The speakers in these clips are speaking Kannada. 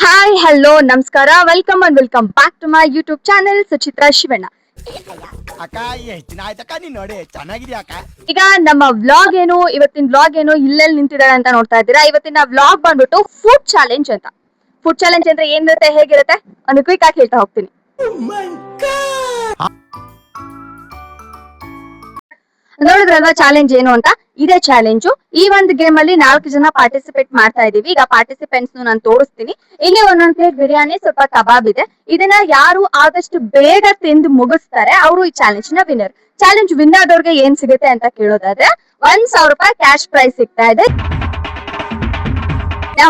ಹಾಯ್ ಹಲೋ ನಮಸ್ಕಾರ welcome back to my YouTube channel Suchitra Shivanna. ಅಕ್ಕ ಎಷ್ಟು ಆಯ್ತಕ್ಕ ನೀನ್ ನೋಡಿ ಚೆನ್ನಾಗಿದ್ಯಾ ಅಕ್ಕ. ಈಗ ನಮ್ಮ ವ್ಲಾಗ್ ಏನು ಇವತ್ತಿನ ವ್ಲಾಗ್ ಏನು ಇಲ್ಲೆಲ್ಲಿ ನಿಂತಿದ್ದಾಳೆ ಅಂತ ನೋಡ್ತಾ ಇದ್ದೀರಾ. ಇವತ್ತಿನ ವ್ಲಾಗ್ ಬಂದ್ಬಿಟ್ಟು ಫುಡ್ ಚಾಲೆಂಜ್ ಅಂತ. ಫುಡ್ ಚಾಲೆಂಜ್ ಅಂದ್ರೆ ಏನಿರುತ್ತೆ ಹೇಗಿರುತ್ತೆ ಒಂದು ಕ್ವಿಕ್ ಆಗಿ ಹೇಳ್ತಾ ಹೋಗ್ತೀನಿ. ನೋಡಿದ್ರಲ್ವಾ ಚಾಲೆಂಜ್ ಏನು ಅಂತ. ಇದೇ ಚಾಲೆಂಜು. ಈ ಒಂದು ಗೇಮ್ ಅಲ್ಲಿ 4 ಜನ ಪಾರ್ಟಿಸಿಪೇಟ್ ಮಾಡ್ತಾ ಇದೀವಿ. ಈಗ ಪಾರ್ಟಿಸಿಪೆಂಟ್ಸ್ ನಾನು ತೋರಿಸ್ತೀನಿ. ಇಲ್ಲಿ ಒಂದೊಂದ್ ಪ್ಲೇಟ್ ಬಿರಿಯಾನಿ, ಸ್ವಲ್ಪ ಕಬಾಬ್ ಇದೆ. ಇದನ್ನ ಯಾರು ಆದಷ್ಟು ಬೇಗ ತಿಂದು ಮುಗಿಸ್ತಾರೆ ಅವರು ಈ ಚಾಲೆಂಜ್ ನ ವಿನ್ನರ್. ಚಾಲೆಂಜ್ ವಿನ್ ಆದವ್ರಿಗೆ ಏನ್ ಸಿಗುತ್ತೆ ಅಂತ ಕೇಳೋದಾದ್ರೆ 1,000 ರೂಪಾಯಿ ಕ್ಯಾಶ್ ಪ್ರೈಸ್ ಸಿಗ್ತಾ ಇದೆ.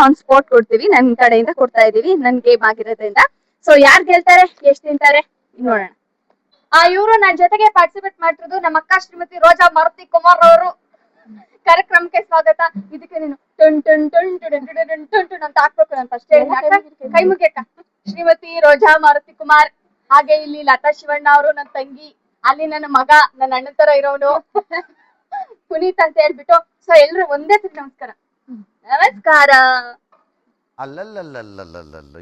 ಒಂದ್ ಸ್ಪಾಟ್ ಕೊಡ್ತೀವಿ, ನನ್ ಕಡೆಯಿಂದ ಕೊಡ್ತಾ ಇದೀವಿ, ನನ್ ಗೇಮ್ ಆಗಿರೋದ್ರಿಂದ. ಸೊ ಯಾರು ಗೆಲ್ತಾರೆ, ಎಷ್ಟು ತಿಂತಾರೆ ನೋಡೋಣ. ಇವರು ನನ್ನ ಜೊತೆಗೆ ಪಾರ್ಟಿಸಿಪೇಟ್ ಮಾಡ್ತಿರೋದು ನಮ್ಮ ಅಕ್ಕ ಶ್ರೀಮತಿ ರೋಜಾ ಮಾರುತಿ ಕುಮಾರ್ ಅವರು. ಕಾರ್ಯಕ್ರಮಕ್ಕೆ ಸ್ವಾಗತ. ಇದಕ್ಕೆ ನೀನು ton ton ton ton ton ton ton ಅಂತ ಹಾಕ್ಬೇಕು. ನಾನು ಫಸ್ಟ್ ಕೈ ಮುಗಿಯಕ್ಕ. ಶ್ರೀಮತಿ ರೋಜಾ ಮಾರುತಿ ಕುಮಾರ್, ಹಾಗೆ ಇಲ್ಲಿ ಲತಾ ಶಿವಣ್ಣ ಅವರು ನನ್ನ ತಂಗಿ, ಅಲ್ಲಿ ನನ್ನ ಮಗ, ನನ್ನ ಅಣ್ಣನ ತರ ಇರೋನು ಪುನೀತ್ ಅಂತ ಹೇಳ್ಬಿಟ್ಟು. ಸೊ ಎಲ್ರು ಒಂದೇ ಸರಿ ನಮಸ್ಕಾರ. ನಮಸ್ಕಾರ. ಅಲ್ಲಲ್ಲಲ್ಲಲ್ಲಲ್ಲಲ್ಲ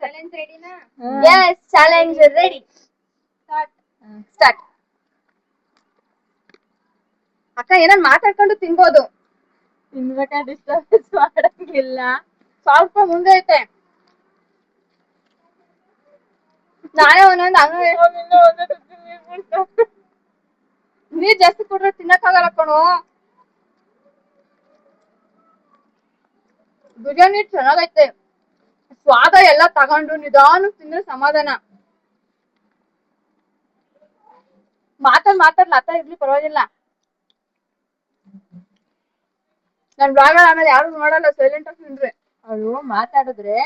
ಚಾಲೆಂಜ್ ರೆಡಿನಾ? Yes, challenge ready. ಸ್ಟಾರ್ಟ್. ಅಕ್ಕ ಏನಾದ್ರು ಮಾತಾಡ್ಕೊಂಡು ತಿನ್ಬೋದು. ತಿನ್ಬೇಕಾದ್ರೆ ಡಿಸ್ಟರ್ಬೆನ್ಸ್ ಮಾಡಂಗಿಲ್ಲ. ಸ್ವಲ್ಪ ಮುಂದೆ ಐತೆ. ನಾಳೆ ಒಂದೊಂದು ನೀರ್ ಜಾಸ್ತಿ ಕೊಟ್ರೆ ತಿನ್ನಕ್ಕಾಗಲ್ಲ ಕಣೋ. ಬಿರಿಯಾನಿ ಚೆನ್ನಾಗೈತೆ. ಸ್ವಾದ ಎಲ್ಲ ತಗೊಂಡು ನಿಧಾನ ತಿಂದ್ರೆ ಸಮಾಧಾನ. ಮಾತಾಡ್ಲಾತ ಇರ್ಲಿ ಪರವಾಗಿಲ್ಲ. ನನ್ ಬ್ಲಾಗ್ ಆಮೇಲೆ ಯಾರು ನೋಡಲ್ಲ, ಸೈಲೆಂಟ್ ಆಗಿ ತಿಂದ್ರೆ. ಅಯ್ಯೋ ಮಾತಾಡಿದ್ರೆ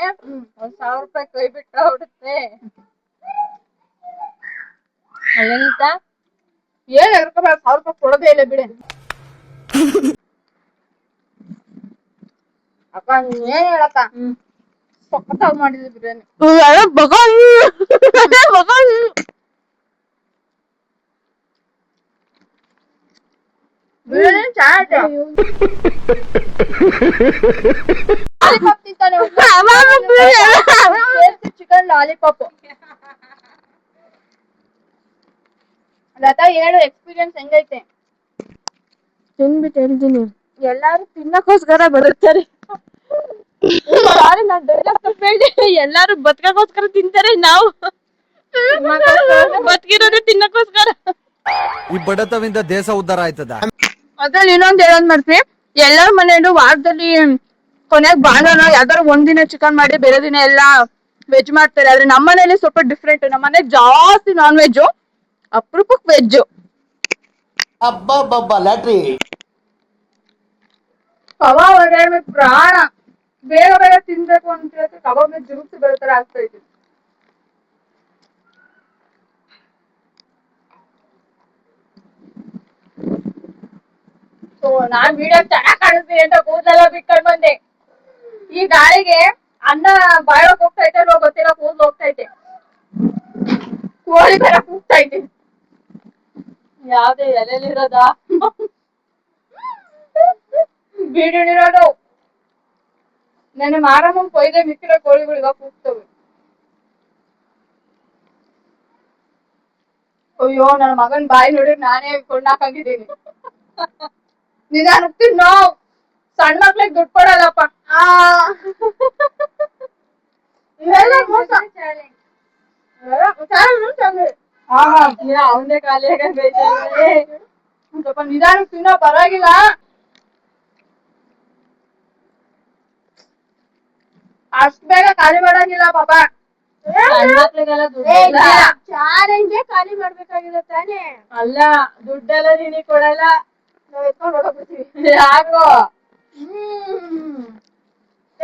1,000 ರೂಪಾಯಿ ಕೈ ಬಿಟ್ಟ ಹೊಡುತ್ತೆ. ಅಲ್ಲೇನಿತ ಏನ್ 1,000 ರೂಪಾಯಿ ಕೊಡೋದೇ ಇಲ್ಲ ಬಿಡಿ. ಅಕ್ಕ ನೀನ್ ಏನ್ ಹೇಳಕ್ಕ, ಸಖತ್ತಾಗಿ ಮಾಡಿದ್ವಿ ಬಿರಿಯಾನಿ. ಬಿರಿಯಾನಿ ಲಾಲಿಪಾಪ್ ತಿಂತಾನೆ. Chicken lollipop. ಲತಾ ಹೇಳು, ಎಕ್ಸ್ಪೀರಿಯನ್ಸ್ ಹೆಂಗೈತೆ? ತಿನ್ಬಿಟ್ಟು ಹೇಳ್ತೀನಿ. ಎಲ್ಲಾರು ತಿನ್ನಕ್ಕೋಸ್ಕರ ಬರುತ್ತಾರೆ. ನಾನ್ ಡೈಲಾಗ್ ತಪ್ಪು ಹೇಳ್ದೆ. ಎಲ್ಲಾರು ಬದುಕಕ್ಕೋಸ್ಕರ ತಿಂತಾರೆ, ನಾವು ಬದುಕಿರೋದು ತಿನ್ನಕ್ಕೋಸ್ಕರ. ಈ ಬಡತವಿಂದ ದೇಶ ಉದ್ಧಾರ ಆಯ್ತದ. ಅದ್ರಲ್ಲಿ ಇನ್ನೊಂದ್ ಹೇಳೋದ್ ಮಾಡ್ತೀವಿ. ಎಲ್ಲರ ಮನೆಯಲ್ಲೂ ವಾರದಲ್ಲಿ ಕೊನೆಗ್ ಭಾನುವಾರ ಯಾವ್ದಾರು ಒಂದಿನ ಚಿಕನ್ ಮಾಡಿ ಬೇರೆ ದಿನ ಎಲ್ಲ ವೆಜ್ ಮಾಡ್ತಾರೆ. ಆದ್ರೆ ನಮ್ಮ ಮನೇಲಿ ಸ್ವಲ್ಪ ಡಿಫ್ರೆಂಟ್. ನಮ್ಮ ಮನೆ ಜಾಸ್ತಿ ನಾನ್ ವೆಜ್, ಅಪರೂಪಕ್ ವೆಜ್. ಅಬ್ಬಬ್ಬಬ್ಬ ಲ್ಯಾಟ್ರಿ ಕಬಾಬ್ ಅಂದ್ರೆ ಪ್ರಾಣ. ಬೇಗ ಬೇಗ ತಿನ್ಬೇಕು ಅಂತ ಹೇಳಿ ಕಬಾಬ್ ಜುರುಕ್ಸಿ ಬರೋ ತರ ಆಗ್ತಾ ಇದೆ. ಸೊ ನಾನ್ ವಿಡಿಯೋ ಚೆನ್ನಾಗ್ ಕಾಣಿಸ್ತೀನಿ ಅಂತ ಕೂದಲೆಲ್ಲ ಬಿಟ್ಕೊಂಡ್ ಬಂದೆ. ಈ ಗಾಳಿಗೆ ಅನ್ನ ಬಾಯೋಕ್ ಹೋಗ್ತೈತೆ ಅಲ್ವಾ ಗೊತ್ತಿಲ್ಲ, ಕೂದಲು ಹೋಗ್ತೈತೆ. ಕೋಳಿ ತರ ಕೂಗ್ತೈತೆ. ಯಾವ್ದೇ ಎಲೆಲಿರೋದ ಬೀಡಿರೋದು. ನನ್ನ ಮಾರಮ್ಮನ್ ಕೊಯ್ದೆ ಮಿಕ್ಕಿರೋ ಕೋಳಿಗಳು ಇವಾಗ ಕೂಗ್ತವೆ. ಅಯ್ಯೋ ನನ್ನ ಮಗನ್ ಬಾಯಿ ನೋಡಿ ನಾನೇ ಕೊಂಡಾಕಿದ್ದೀನಿ. ನಿಧಾನ ತಿನ್ನೋ, ಸಣ್ಣ ಮಕ್ಳಿಗೆ ದುಡ್ಡು ಕೊಡಲ್ಲಪ್ಪ. ಅವನೇ ಖಾಲಿ ಸ್ವಲ್ಪ ನಿಧಾನ ತಿನ್ನೋ, ಪರವಾಗಿಲ್ಲ. ಅಷ್ಟ್ ಬೇಗ ಖಾಲಿ ಮಾಡಂಗಿಲ್ಲ ಪಾಪ. ಚಾಲೆಂಜೇ ಖಾಲಿ ಮಾಡ್ಬೇಕಾಗಿಲ್ಲ ತಾನೇ. ಅಲ್ಲ, ದುಡ್ಡೆಲ್ಲ ನಿನಗೆ ಕೊಡಲ್ಲ, ನಾವ್ ಎತ್ಕೊಂಡು ಹೊಡೋಗ್ಬಿಡ್ತೀವಿ. ಯಾಕೋ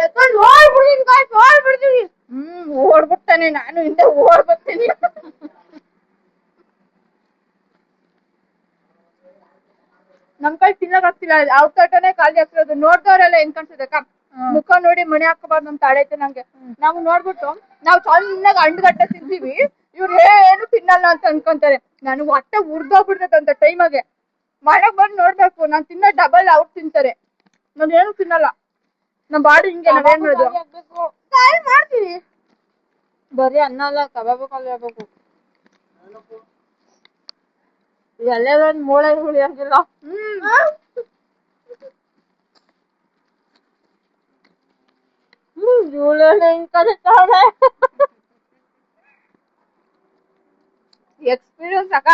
ಎತ್ಕೊಂಡು ಓಡ್ಬಿಡ್ತೀನಿ. ಓಡ್ಬಿಡ್ತಾನೆ, ನಾನು ಹಿಂದೆ ಓಡ್ಬಿಡ್ತೀನಿ. ನಮ್ ಕೈ ತಿನ್ನಕ್ ಆಗ್ತಿಲ್ಲ. ಅವ್ರ ತಟನೆ ಖಾಲಿ ಆಗ್ತಿರೋದು. ನೋಡ್ದವ್ರೆಲ್ಲ ಹೆಂಗ್ ಕಾಣಿಸ್ತದಕ್ಕ, ಮುಖ ನೋಡಿ ಮಣಿ ಹಾಕೋಬಾರ್ದು ಅಂತ ತಾಳೈತೆ ನಂಗೆ. ನಾವು ನೋಡ್ಬಿಟ್ಟು ನಾವು ಚೆನ್ನಾಗಿ ಅಂಡ್ಗಟ್ಟೆ ತಿಂತೀವಿ, ಇವ್ರು ಏನು ತಿನ್ನಲ್ಲ ಅಂತ ಅನ್ಕೊಂತಾರೆ. ನನಗ್ ಹೊಟ್ಟೆ ಉರ್ದೋಗ್ಬಿಡ್ತೈತೆ ಅಂತ ಟೈಮಾಗೆ. ಮನೆಗ್ ಬಂದು ನೋಡ್ಬೇಕು, ನಾನ್ ತಿನ್ನೋ ಡಬಲ್ ಅವ್ರು ತಿಂತಾರೆ. ನಾನು ಏನು ತಿನ್ನಲ್ಲ. ನಮ್ ಬಾಡಿ ಹಿಂಗೆ, ನಾವೇನ್ ಮಾಡೋದು. ಬರೀ ಅನ್ನ ಅಲ್ಲ ಕಬಾಬು ಕಲಿಯಬೇಕು. ಎಲ್ಲೆಲ್ಲೊಂದ್ ಮೂಳೆ ಉಳಿಯಂಗಿಲ್ಲ. ಜೂಳಲ್ಲಿ ಹೆಂಗ್ ಕಲಿತಾರೆ ಎಕ್ಸ್ಪೀರಿಯನ್ಸ್ ಅಕ್ಕ.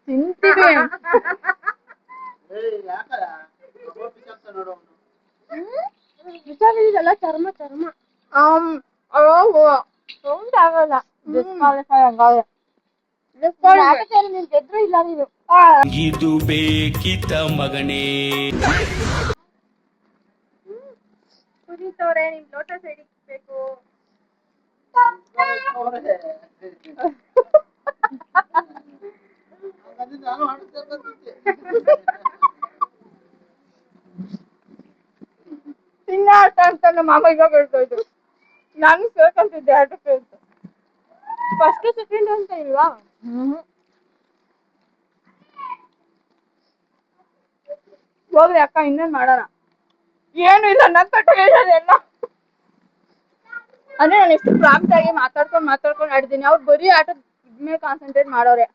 ತಿಂತೀವಿ. ವಿಚಾರಿದೆಲ್ಲ ಚರ್ಮ ಚರ್ಮ ಸೌಂಡ್ ಆಗಲ್ಲ. ಡಿಸ್ಕ್ವಾಲಿಫೈ ಹಂಗಾದ್ರೆ ನೀನ್ ಗೆದ್ರು ಇಲ್ಲ ನೀನು. ಇದು ಬೇಕಿತ್ತ ಮಗನೇ. ಕುದೀತವ್ರೆ, ನಿಮ್ ಲೋಟ ಸೈಡ್ ಇಕ್ಬೇಕು. ತಿನ್ನಾಟ ಅಂತ ನಮ್ಮ ಮಾಮ ಇವಾಗ ಹೇಳ್ತೋಯ್ತು. ನಾನು ಸೇರ್ಕೊಂತಿದ್ದೆ ಆಟಕ್ಕೆ ಅಂತ. ಫಸ್ಟ್ ಸೆಕೆಂಡ್ ಅಂತ ಇಲ್ವಾ? ಹೋಗ್ರಿ ಅಕ್ಕ, ಇನ್ನೇನ್ ಮಾಡೋಣ. ಏನು ಇಲ್ಲ, ನನ್ ತಟ್ಟೆ ಎಲ್ಲ ಅಂದ್ರೆ ನಾನು ಎಷ್ಟು ಪ್ರಾಂಪ್ಟ್ ಆಗಿ ಮಾತಾಡ್ಕೊಂಡು ಆಡಿದ್ದೀನಿ. ಅವ್ರು ಬರೀ ಆಟದ ಇದ್ಮೇಲೆ ಕಾನ್ಸಂಟ್ರೇಟ್ ಮಾಡೋರೆ.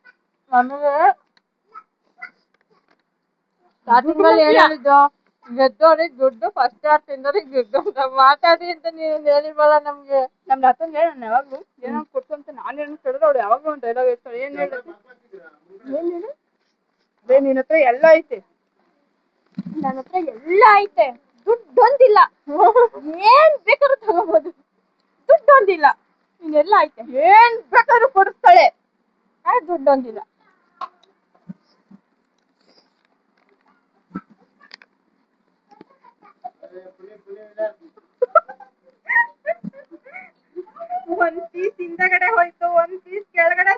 ನಮಗೆ ಸ್ಟಾರ್ಟಿಂಗ್ ಅಲ್ಲಿ ಏನ್ ಹೇಳಿದ್ದು, ಗೆದ್ದವ್ರಿಗೆ ದುಡ್ಡು, ಫಸ್ಟ್ ಯಾರು ತಿಂದವ್ರಿಗೆ ದುಡ್ಡು ಅಂತ ಮಾತಾಡಿ ಅಂತ ನೀವು ಹೇಳಿಲ್ವಲ್ಲ ನಮ್ಗೆ. ನಮ್ ಅತ್ತಂಗ್ ಹೇಳ, ನಾನು ಯಾವಾಗ್ಲೂ ಏನೋ ಕೊಡ್ತಂತ ನಾನೇನು ಕೇಳಿದ್ರೆ ಅವ್ಳು ಯಾವಾಗ್ಲೂ ಒಂದು ಡೈಲಾಗ್ ಹೇಳ್ತಾಳೆ. ಏನ್ ಹೇಳಿ ಅದೇ ನಿನ್ ಹತ್ರ ಎಲ್ಲ ಐತೆ, ನನ್ನ ಹತ್ರ ಎಲ್ಲ ಐತೆ, ದುಡ್ಡೊಂದಿಲ್ಲ. ಏನ್ ಬೇಕಾದ್ರೂ ತಗೋಬಹುದು, ದುಡ್ಡೊಂದಿಲ್ಲ. ಇನ್ನೆಲ್ಲ ಐತೆ, ಏನ್ ಬೇಕಾದ್ರೂ ಕೊಡಿಸ್ತಾಳೆ, ದುಡ್ಡೊಂದಿಲ್ಲ. ಒಂದ್ ಪೀಸ್ ಹಿಂದಗಡೆ ಹೋಯ್ತು, ಒಂದ್ ಪೀಸ್ ಕೆಳಗಡೆ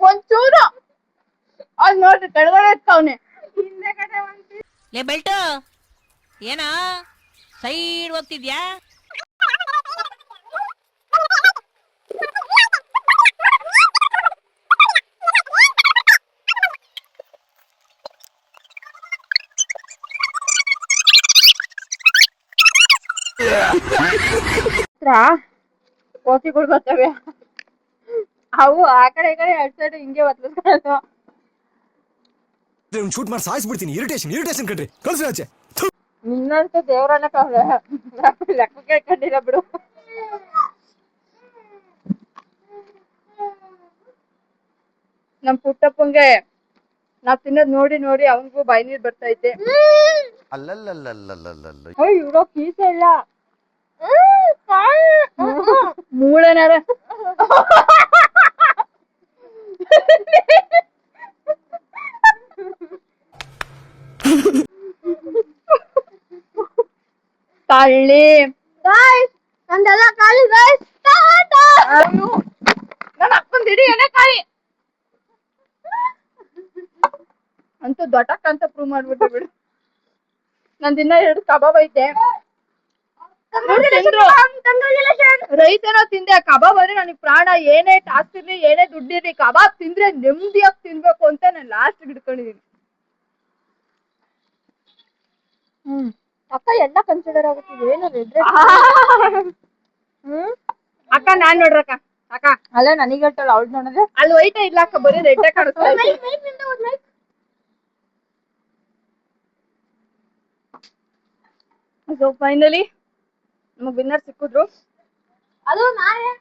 ಒಂಚೂರು ಅಲ್ಲಿ ನೋಡ್ರಿ ಕೆಳಗಡೆ ಇರ್ತಾವನೆ, ಹಿಂದೆಗಡೆ ಒಂದ್ ಪೀಸ್. ಲೇ ಬೆಲ್ಟು ಏನಾ ಸೈಡ್ ಹೋಗ್ತಿದ್ಯಾ? ಕೋತಿಗಳು ಬರ್ತವೆ, ಅವು ಆ ಕಡೆ ಈ ಕಡೆ ಎರಡ್ ಸೈಡ್ ಹಿಂಗೆ ಒತ್ಲೋದು. ಶೂಟ್ ಮಾಡಿ ಸಾಯಿಸ್ಬಿಡ್ತೀನಿ. ಇರಿಟೇಷನ್ ಕಣ್ರಿ, ಕಳ್ಸಿ ಆಚೆ. ನಿನ್ನಂತೂ ದೇವ್ರನ್ನ ಲೆಕ್ಕಕ್ಕೆ ಕಂಡಿಲ್ಲ ಬಿಡು. ನಮ್ ಪುಟ್ಟಪ್ಪಂಗೆ ನಾವ್ ತಿನ್ನೋದ್ ನೋಡಿ ನೋಡಿ ಅವನಿಗೂ ಬಾಯಿ ನೀರ್ ಬರ್ತೈತೆ. ಅಲ್ಲಲ್ಲಲ್ಲಲ್ಲಲ್ಲಲ್ಲ. ಇವ್ರೋ ಕೀಸ ಇಲ್ಲ, ಮೂಳೆನಾರ ಕಳ್ಳಿ. ನಂದೆಲ್ಲ ಖಾಲಿ ನನ್ನ ಅಪ್ಪಂದು ಇಡೀ ಎಣ್ಣೆ ಖಾಲಿ ಅಂತೂ ದೊಡ್ಡಕ್ಕ ಅಂತ ಪ್ರೂವ್ ಮಾಡ್ಬಿಟ್ಟು ಬಿಡು. ನಂದಿನ್ನ 2 ಕಬಾಬ್ ಐತೆ. ರೈತನೋ ತಿಂದೆ, ಕಬಾಬ್ ಅಂದ್ರೆ ನನಗ್ ಪ್ರಾಣ. ಏನೇ ಟಾಸ್ಕ್ ಇರ್ಲಿ, ಏನೇ ದುಡ್ಡಿರ್ಲಿ, ಕಬಾಬ್ ತಿಂದ್ರೆ ನೆಮ್ಮದಿಯಾಗಿ ತಿನ್ಬೇಕು ಅಂತ ನಾನು ಲಾಸ್ಟ್ ಹಿಡ್ಕೊಂಡಿದೀನಿ. ಅಕ್ಕ ಎಲ್ಲ ಕನ್ಸಿಡರ್ ಆಗುತ್ತಿದೆ. ಏನು ಅಕ್ಕ ನಾನ್ ನೋಡ್ರಕ್ಕ, ಅಕ್ಕ ಅಲ್ಲ ನನಗೆ ಹೇಳ್ತಾಳ, ಅವಳು ನೋಡಿದ್ರೆ ಅಲ್ಲಿ ವೈಟ್ ಇಲ್ಲ ಅಕ್ಕ, ಬರೀ ರೆಡ್ ಕಾಣಿಸ್ತಾ ಇದೆ. ಸೊ ಫೈನಲಿ ನಮಗ್ ವಿನ್ನರ್ ಸಿಕ್ಕಿದ್ರು. ಅದು ನಾನೇ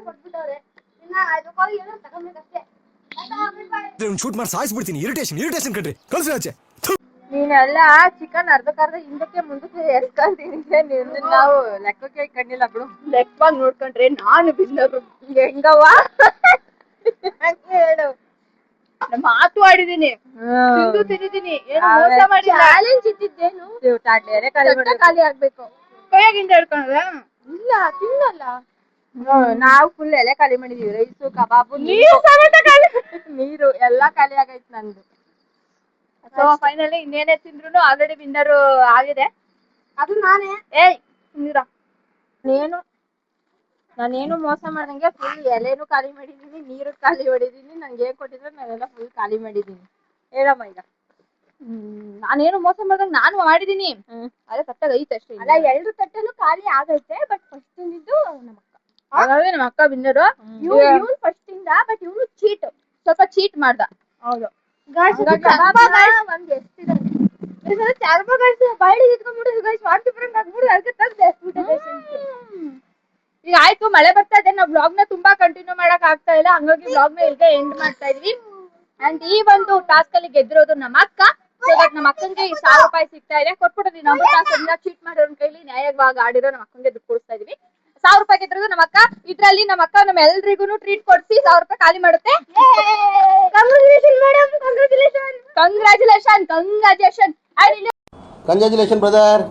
ಕೊಟ್ಬಿಟ್ಟವ್ರೆ. ಶೂಟ್ ಮಾಡಿ ಸಾಯಿಸ್ಬಿಡ್ತೀನಿ. ಇರಿಟೇಷನ್ ಕಣ್ರಿ, ಕಳ್ಸಿ ಆಚೆ. ನೀನೆಲ್ಲ ಚಿಕನ್ ಅರ್ಧಕ್ಕರ್ಧ ಹಿಂದಕ್ಕೆ ಮುಂದಕ್ಕೆ ಎಸ್ಕೊಂತೀನಿ. ನಾವು ಲೆಕ್ಕಕ್ಕೆ ಕಂಡಿಲ್ಲ ಬಿಡು. ಲೆಕ್ಕವಾಗಿ ನೋಡ್ಕೊಂಡ್ರೆ ನಾನು ಬಿನ್ನರು. ಹೆಂಗವ್ವ ಹೇಳು. ಮಾತು ಆಡಿದೀನಿ, ತಿಂದಿದ್ದೀನಿ, ಏನು ಮೋಸ ಮಾಡಿಲ್ಲ. ಚಾಲೆಂಜ್ ಇದ್ದಿದ್ದೇನು, ಖಾಲಿ ಆಗ್ಬೇಕು. ಕೈಯಾಗಿಂದ ಹೇಳ್ಕೊಳದ ಇಲ್ಲ, ತಿನ್ನಲ್ಲ. ನಾವು ಫುಲ್ ಎಲೆ ಖಾಲಿ ಮಾಡಿದೀವಿ. ರೈಸು, ಕಬಾಬು, ನೀರು ಎಲ್ಲಾ ಖಾಲಿ ಆಗೈತ್ ನಂದು. ಸೊ ಫೈನಲಿ ಇನ್ನೇನೇ ತಿಂದ್ರು ಆಲ್ರೆಡಿ ವಿನ್ನರ್ ಆಗಿದೆ. ಅದು ನಾನೇ. ಏಯ್ ನೀರ, ನೀನು ನಾನೇನು ಮೋಸ ಮಾಡ್ದಂಗೆ ಫುಲ್ ಎಲೆನು ಖಾಲಿ ಮಾಡಿದೀನಿ, ನೀರು ಖಾಲಿ ಹೊಡಿದೀನಿ, ನಂಗೆ ಏನ್ ಕೊಟ್ಟಿದ್ರೆ ನಾನೆಲ್ಲ ಫುಲ್ ಖಾಲಿ ಮಾಡಿದೀನಿ. ಹೇಳಮ್ಮ ಈಗ. ನಾನೇನು ಮೋಸ ಮಾಡ್ದಂಗೆ ನಾನು ಮಾಡಿದೀನಿ. ಅದೇ ಕಟ್ಟಾಗ ಐತೆ ಅಷ್ಟೇ. ಅಲ್ಲ, 2 ತಟ್ಟೆನೂ ಖಾಲಿ ಆಗೈತೆ. ಬಟ್ ಫಸ್ಟ್ ಇದು ನಮ್ಮ ಅಕ್ಕ. ಹಾಗಾದ್ರೆ ನಮ್ಮ ಅಕ್ಕ ಬಿಂದರು ಇವ್ನು ಫಸ್ಟ್ ಇಂದ, ಬಟ್ ಇವನು ಚೀಟ್. ಸ್ವಲ್ಪ ಚೀಟ್ ಮಾಡ್ದ. ಹೌದು. ಒಂದ್ ಎಷ್ಟಿದೆ ಬಾಯಿಗೆ ಇಟ್ಕೊಂಡ್ಬಿಟ್ಟು ಗೈಸ್ ವಾಂತಿ ಬರಂಗ್ ಆಗ್ಬಿಟ್ಟು ಅದಕ್ಕೆ ತೆಗ್ದು ಈಗ ಆಯ್ತು, ಮಳೆ ಬರ್ತಾ ಇದೆ. ನಾವು ಬ್ಲಾಗ್ ನ ತುಂಬಾ ಕಂಟಿನ್ಯೂ ಮಾಡಕ್ ಆಗ್ತಾ ಇಲ್ಲ, ಹಂಗಾಗಿ ಬ್ಲಾಗ್ ನ ಇಲ್ಲಿಗೆ ಎಂಡ್ ಮಾಡ್ತಾ ಇದೀವಿ. ಅಂಡ್ ಈ ಒಂದು ಟಾಸ್ಕ್ ಅಲ್ಲಿ ಗೆದ್ದಿರೋದು ನಮ್ಮ ಅಕ್ಕ. ಸೊ ದಟ್ ನಮ್ಮ ಅಕ್ಕಂಗೆ 1000 ರೂಪಾಯಿ ಸಿಗ್ತಾ ಇದೆ. ಕೊಟ್ಬಿಟ್ಟು ನಮ್ಮ ಟಾಸ್ಕ್ ಇಂದ ಚೀಟ್ ಮಾಡೋರ್ ಕೈಲಿ ನ್ಯಾಯವಾಗಿ ಆಡಿರೋ ನಮ್ಮ ಅಕ್ಕಂಗೆ ದುಡ್ಡು ಕೊಡಿಸ್ತಾ ಇದೀವಿ. 1000 ರೂಪಾಯಿ ಗೆದ್ದಿರೋದು ನಮ್ಮ ಅಕ್ಕ. ಇದ್ರಲ್ಲಿ ನಮ್ಮ ಅಕ್ಕ ನಮ್ಮ ಎಲ್ರಿಗೂ ಟ್ರೀಟ್ ಕೊಡ್ಸಿ 1000 ರೂಪಾಯಿ ಖಾಲಿ ಮಾಡುತ್ತೆ. Congratulation madam, congratulation. Congratulation. Congratulation brother.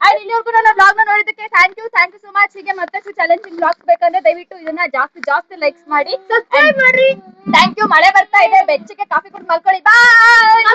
And ಇಲ್ಲಿವರೆಗೂ ನನ್ನ ಬ್ಲಾಗ್ ನ ನೋಡಿದ್ದಕ್ಕೆ ಥ್ಯಾಂಕ್ ಯು ಸೋ ಮಚ್. ಹೀಗೆ ಮತ್ತಷ್ಟು ಚಾಲೆಂಜಿಂಗ್ ಬ್ಲಾಗ್ಸ್ ಬೇಕಂದ್ರೆ ದಯವಿಟ್ಟು ಇದನ್ನ ಜಾಸ್ತಿ ಲೈಕ್ಸ್ ಮಾಡಿ, ಸಬ್ಸ್ಕ್ರೈಬ್ ಮಾಡಿ. Thank you. ಮಳೆ ಬರ್ತಾ ಇದೆ, ಬೆಚ್ಚಗೆ ಕಾಫಿ ಕುಡಿದು ಮಲ್ಕೊಳ್ಳಿ. ಬಾಯ್.